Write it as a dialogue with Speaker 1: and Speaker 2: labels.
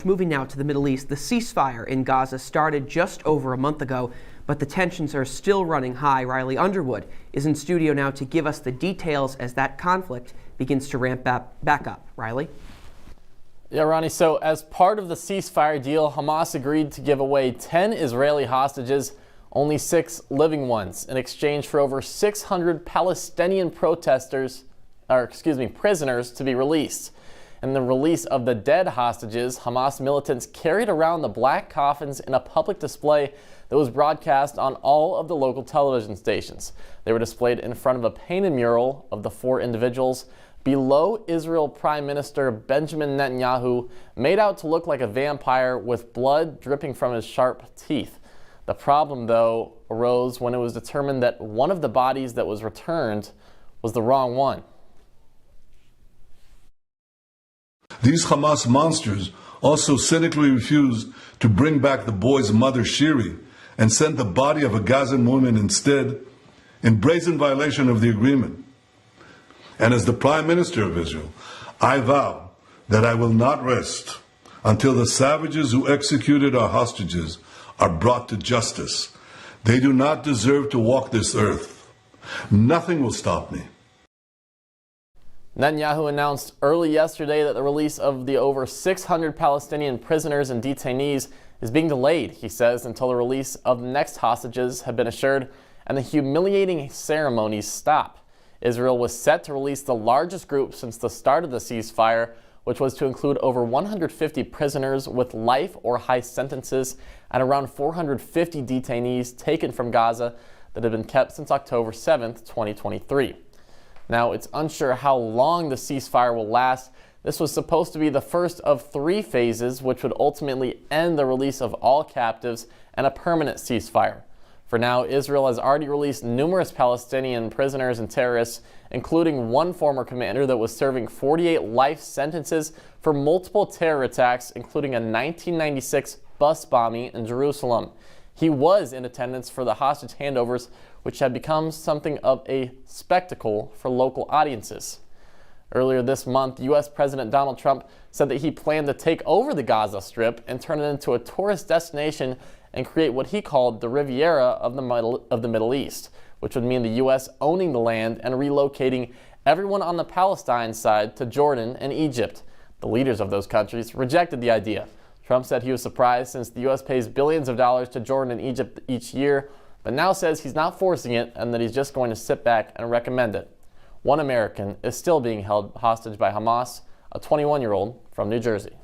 Speaker 1: Moving now to the Middle East, the ceasefire in Gaza started just over a month ago, but the tensions are still running high. Riley Underwood is in studio now to give us the details as that conflict begins to ramp back up. Riley?
Speaker 2: Yeah, Ronnie, so as part of the ceasefire deal, Hamas agreed to give away 10 Israeli hostages, only 6 living ones, in exchange for over 600 Palestinian prisoners to be released. In the release of the dead hostages, Hamas militants carried around the black coffins in a public display that was broadcast on all of the local television stations. They were displayed in front of a painted mural of the 4 individuals. Below, Israel Prime Minister Benjamin Netanyahu, made out to look like a vampire with blood dripping from his sharp teeth. The problem, though, arose when it was determined that one of the bodies that was returned was the wrong one.
Speaker 3: These Hamas monsters also cynically refused to bring back the boy's mother, Shiri, and sent the body of a Gazan woman instead, in brazen violation of the agreement. And as the Prime Minister of Israel, I vow that I will not rest until the savages who executed our hostages are brought to justice. They do not deserve to walk this earth. Nothing will stop me.
Speaker 2: Netanyahu announced early yesterday that the release of the over 600 Palestinian prisoners and detainees is being delayed, he says, until the release of the next hostages have been assured and the humiliating ceremonies stop. Israel was set to release the largest group since the start of the ceasefire, which was to include over 150 prisoners with life or high sentences and around 450 detainees taken from Gaza that have been kept since October 7th, 2023. Now, it's unsure how long the ceasefire will last. This was supposed to be the first of 3 phases, which would ultimately end the release of all captives and a permanent ceasefire. For now, Israel has already released numerous Palestinian prisoners and terrorists, including one former commander that was serving 48 life sentences for multiple terror attacks, including a 1996 bus bombing in Jerusalem. He was in attendance for the hostage handovers, which had become something of a spectacle for local audiences. Earlier this month, U.S. President Donald Trump said that he planned to take over the Gaza Strip and turn it into a tourist destination and create what he called the Riviera of the Middle East, which would mean the U.S. owning the land and relocating everyone on the Palestine side to Jordan and Egypt. The leaders of those countries rejected the idea. Trump said he was surprised since the U.S. pays billions of dollars to Jordan and Egypt each year, but now says he's not forcing it and that he's just going to sit back and recommend it. One American is still being held hostage by Hamas, a 21-year-old from New Jersey.